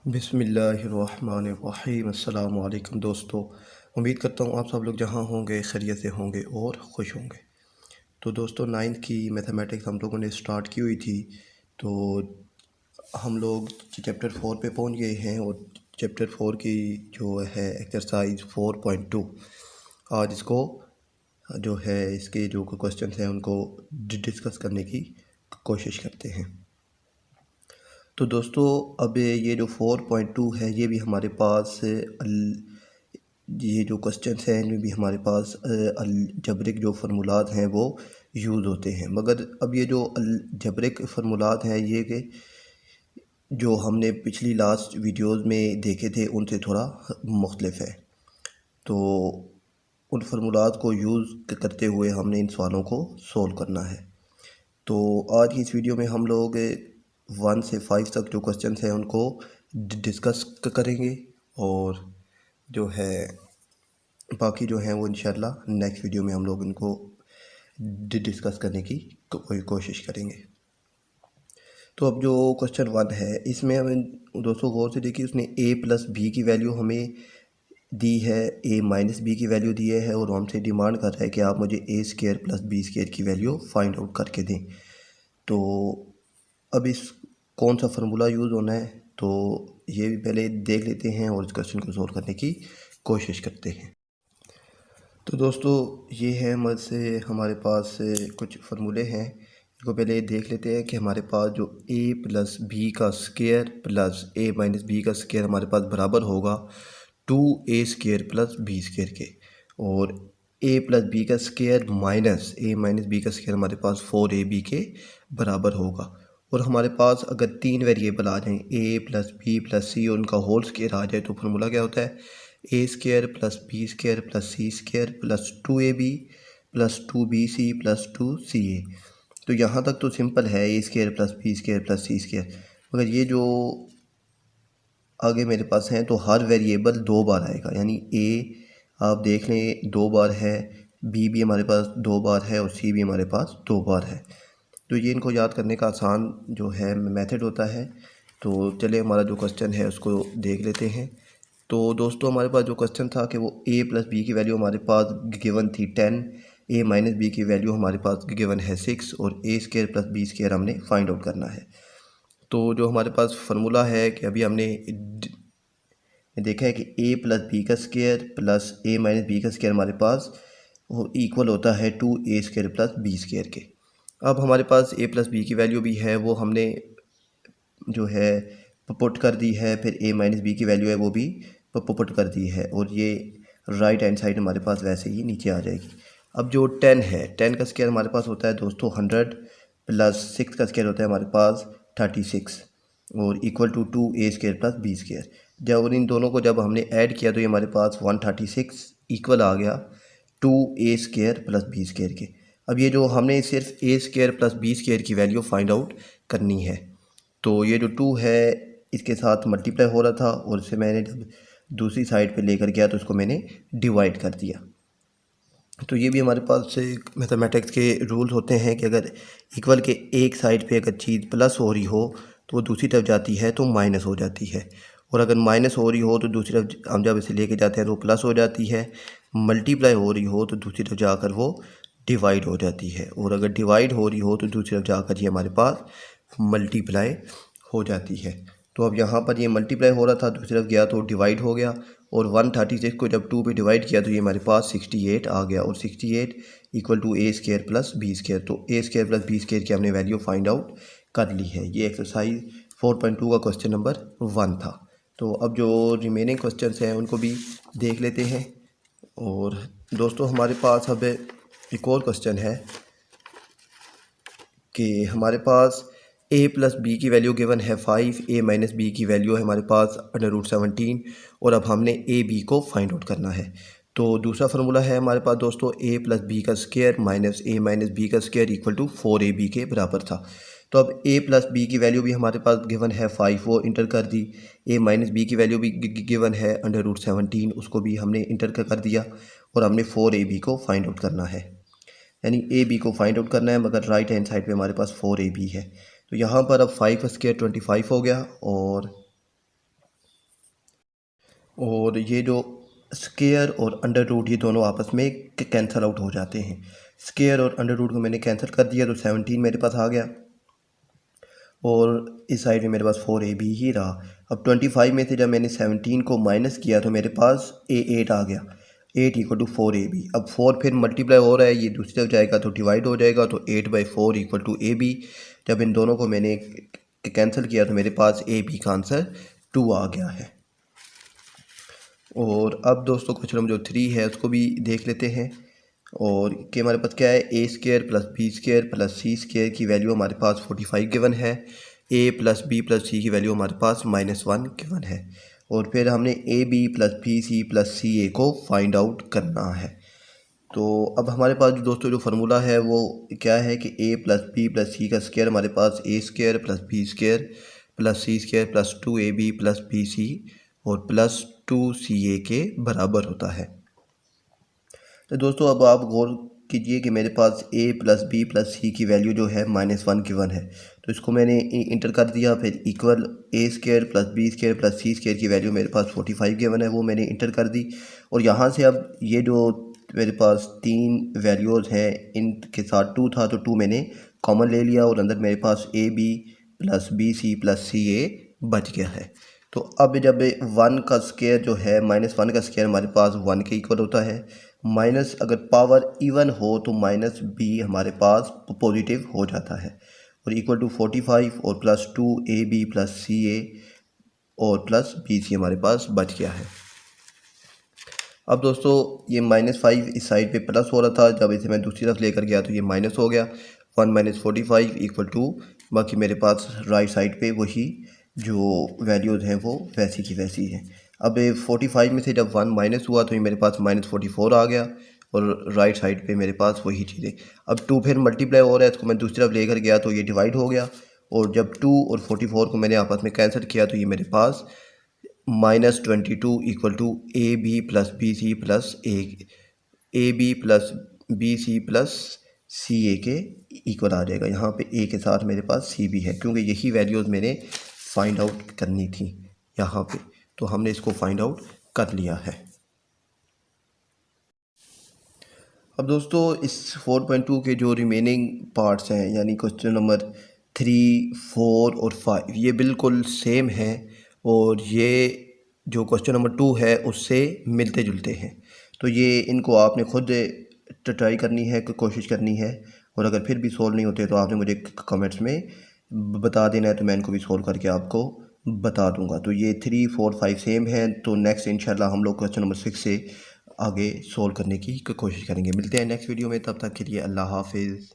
बिस्मिल्लाहिर्रहमानिर्रहीम। अस्सलाम वालेकुम दोस्तों, उम्मीद करता हूँ आप सब लोग जहाँ होंगे खैरियत से होंगे और ख़ुश होंगे। तो दोस्तों, नाइन्थ की मैथमेटिक्स हम लोगों ने स्टार्ट की हुई थी। तो हम लोग चैप्टर 4 पे पहुँच गए हैं और चैप्टर 4 की जो है एक्सरसाइज 4.2, आज इसको जो है इसके जो क्वेश्चन हैं उनको डिस्कस करने की कोशिश करते हैं। तो दोस्तों, अब ये जो 4.2 है ये भी हमारे पास ये जो क्वेश्चंस हैं इनमें भी हमारे पास अलजब्रिक जो फार्मूलात हैं वो यूज़ होते हैं। मगर अब ये जो अलजब्रिक फार्मूलात हैं ये कि जो हमने पिछली लास्ट वीडियोस में देखे थे उनसे थोड़ा मुख्तलिफ है। तो उन फार्मूलात को यूज़ करते हुए हमने इन सवालों को सोल्व करना है। तो आज की इस वीडियो में हम लोग 1 से 5 तक जो क्वेश्चन हैं उनको डिस्कस करेंगे और जो है बाकी जो हैं वो इंशाल्लाह नेक्स्ट वीडियो में हम लोग इनको डिस्कस करने की कोशिश करेंगे। तो अब जो क्वेश्चन 1 है इसमें हमें दोस्तों गौर से देखिए, उसने a प्लस बी की वैल्यू हमें दी है, a माइनस बी की वैल्यू दी है और हमसे डिमांड कर रहा है कि आप मुझे a square plus B square की वैल्यू फाइंड आउट करके दें। तो अब इस कौन सा फार्मूला यूज़ होना है तो ये भी पहले देख लेते हैं और इस क्वेश्चन को सोल्व करने की कोशिश करते हैं। तो दोस्तों, ये है हमारे पास कुछ फार्मूले हैं, इनको पहले देख लेते हैं कि हमारे पास जो a प्लस बी का square plus a minus B का स्क्वायर हमारे पास बराबर होगा 2a square plus B square के, और a प्लस बी का square minus a minus B का स्क्वायर हमारे पास 4ab के बराबर होगा। और हमारे पास अगर 3 वेरिएबल आ जाएं a प्लस बी प्लस सी और उनका होल स्क्वायर आ जाए तो फार्मूला क्या होता है, a square plus B square plus C square plus 2ab plus 2bc plus 2ca। तो यहाँ तक तो सिंपल है, a square plus B square plus C square, मगर ये जो आगे मेरे पास हैं तो हर वेरिएबल 2 बार आएगा, यानी a आप देख लें 2 बार है, b भी हमारे पास 2 बार है और c भी हमारे पास 2 बार है। तो ये इनको याद करने का आसान जो है मेथड होता है। तो चलिए हमारा जो क्वेश्चन है उसको देख लेते हैं। तो दोस्तों, हमारे पास जो क्वेश्चन था कि वो a प्लस बी की वैल्यू हमारे पास गिवन थी 10, a माइनस बी की वैल्यू हमारे पास गिवन है 6 और a square plus B square हमने फाइंड आउट करना है। तो जो हमारे पास फार्मूला है कि अभी हमने देखा है कि a प्लस बी का square plus a minus B का स्क्वायर हमारे पास वो इक्वल होता है 2a square plus B square के। अब हमारे पास a प्लस बी की वैल्यू भी है, वो हमने जो है पुट कर दी है, फिर a माइनस बी की वैल्यू है वो भी पुट कर दी है, और ये राइट हैंड साइड हमारे पास वैसे ही नीचे आ जाएगी। अब जो 10 है, 10 का स्क्वायर हमारे पास होता है दोस्तों 100 प्लस 6 का स्क्वायर होता है हमारे पास 36 और equal to 2a square plus B square. जब इन दोनों को जब हमने ऐड किया तो ये हमारे पास 136 इक्वल आ गया 2a square plus B square के। अब ये जो हमने सिर्फ a square plus B square की वैल्यू फाइंड आउट करनी है। तो ये जो 2 है इसके साथ मल्टीप्लाई हो रहा था और इसे मैंने जब दूसरी साइड पे लेकर गया तो इसको मैंने डिवाइड कर दिया। तो ये भी हमारे पास से मैथमेटिक्स के रूल्स होते हैं कि अगर इक्वल के एक साइड पे अगर चीज़ प्लस हो रही हो तो वो दूसरी तरफ जाती है तो माइनस हो जाती है, और अगर माइनस हो रही हो तो दूसरी तरफ हम जब इसे लेके जाते हैं तो प्लस हो जाती है। मल्टीप्लाई हो रही हो तो दूसरी तरफ जाकर वो डिवाइड हो जाती है, और अगर डिवाइड हो रही हो तो दूसरी तरफ जाकर ये हमारे पास मल्टीप्लाई हो जाती है। तो अब यहाँ पर ये मल्टीप्लाई हो रहा था, दूसरी तरफ गया तो डिवाइड हो गया, और 136 को जब 2 पे डिवाइड किया तो ये हमारे पास 68 आ गया, और 68 equal to a square plus B square. तो a square plus B square की हमने वैल्यू फाइंड आउट कर ली है। ये एक्सरसाइज 4.2 का क्वेश्चन नंबर 1 था। तो अब जो रिमेनिंग क्वेश्चन हैं उनको भी देख लेते हैं। और दोस्तों, हमारे पास अब एक और क्वेश्चन है कि हमारे पास a प्लस बी की वैल्यू गिवन है 5, a माइनस बी की वैल्यू है हमारे पास √17, और अब हमने a b को फाइंड आउट करना है। तो दूसरा फार्मूला है हमारे पास दोस्तों a प्लस बी का square minus a minus B का स्क्वायर इक्वल टू 4ab के बराबर था। तो अब a प्लस बी की वैल्यू भी हमारे पास गिवन है 5, वो इंटर कर दी। a माइनस बी की वैल्यू भी गिवन है √17, उसको भी हमने इंटर कर दिया, और हमने 4ab को फाइंड आउट करना है, यानी ए बी को फाइंड आउट करना है, मगर राइट हैंड साइड पे हमारे पास 4ab है। तो यहाँ पर अब 5 का स्क्वायर 25 हो गया, और और ये जो स्क्वायर और अंडर रूट ये दोनों आपस में कैंसिल आउट हो जाते हैं। स्क्वायर और अंडर रूट को मैंने कैंसिल कर दिया तो 17 मेरे पास आ गया और इस साइड में मेरे पास 4ab ही रहा। अब 25 में से जब मैंने 17 को माइनस किया तो मेरे पास 8 आ गया, 8 इक्वल टू 4ab। अब 4 फिर मल्टीप्लाई हो रहा है, ये दूसरी तरफ जाएगा तो डिवाइड हो जाएगा, तो 8/4 इक्वल टू ab। जब इन दोनों को मैंने कैंसिल किया तो मेरे पास ab का आंसर 2 आ गया है। और अब दोस्तों क्वेश्चन नंबर जो 3 है उसको भी देख लेते हैं। और कि हमारे पास क्या है, a square plus B square plus C square की वैल्यू हमारे पास 45 गिवन है, a plus B plus C की वैल्यू हमारे पास -1 गिवन है। और फिर हमने A B plus B C plus C A को फाइंड आउट करना है। तो अब हमारे पास जो दोस्तों जो फार्मूला है वो क्या है कि a plus B plus C का स्क्वायर हमारे पास a square plus B square plus C square plus 2ab plus B C और प्लस 2ca के बराबर होता है। तो दोस्तों अब आप गौर कीजिए कि मेरे पास a plus B plus C की वैल्यू जो है -1 गिवन है, तो इसको मैंने इंटर कर दिया। फिर equal a square plus B square plus C square की वैल्यू मेरे पास 45 गिवन है, वो मैंने इंटर कर दी। और यहाँ से अब ये जो मेरे पास 3 वैल्यूज़ हैं इनके साथ 2 था तो 2 मैंने कॉमन ले लिया और अंदर मेरे पास a b plus B C plus C A बच गया है। तो अब जब 1 का स्क्वायर जो है -1 का स्क्वायर हमारे पास 1 के इक्वल होता है, माइनस अगर पावर इवन हो तो -b हमारे पास पॉजिटिव हो जाता है, और इक्वल टू 45 और प्लस 2ab प्लस सी ए और प्लस बी सी हमारे पास बच गया है। अब दोस्तों ये -5 इस साइड पे प्लस हो रहा था, जब इसे मैं दूसरी तरफ लेकर गया तो ये माइनस हो गया। 1 - 45 इक्वल टू बाकी मेरे पास राइट साइड पे वही जो वैल्यूज़ हैं वो वैसी की वैसी हैं। अब 45 में से जब 1 माइनस हुआ तो ये मेरे पास -44 आ गया और राइट साइड पे मेरे पास वही चीज़ें। अब 2 फिर मल्टीप्लाई हो रहा है, इसको मैं दूसरी तरफ लेकर गया तो ये डिवाइड हो गया, और जब 2 और 44 को मैंने आपस में कैंसिल किया तो ये मेरे पास -22 equal to A B plus B C plus A B plus B C plus C A के इक्वल आ जाएगा। यहाँ पे ए के साथ मेरे पास सी भी है, क्योंकि यही वैल्यूज़ मैंने फाइंड आउट करनी थी यहाँ पे, तो हमने इसको फाइंड आउट कर लिया है। अब दोस्तों इस 4.2 के जो रिमेनिंग पार्ट्स हैं यानी क्वेश्चन नंबर 3, 4 और 5 ये बिल्कुल सेम हैं, और ये जो क्वेश्चन नंबर 2 है उससे मिलते जुलते हैं। तो ये इनको आपने खुद ट्राई करनी है, कोशिश करनी है, और अगर फिर भी सॉल्व नहीं होते तो आपने मुझे कमेंट्स में बता देना है, तो मैं इनको भी सॉल्व करके आपको बता दूंगा। तो ये 3, 4, 5 सेम हैं, तो नेक्स्ट इंशाल्लाह हम लोग क्वेश्चन नंबर 6 से आगे सॉल्व करने की कोशिश करेंगे। मिलते हैं नेक्स्ट वीडियो में, तब तक के लिए अल्लाह हाफिज़।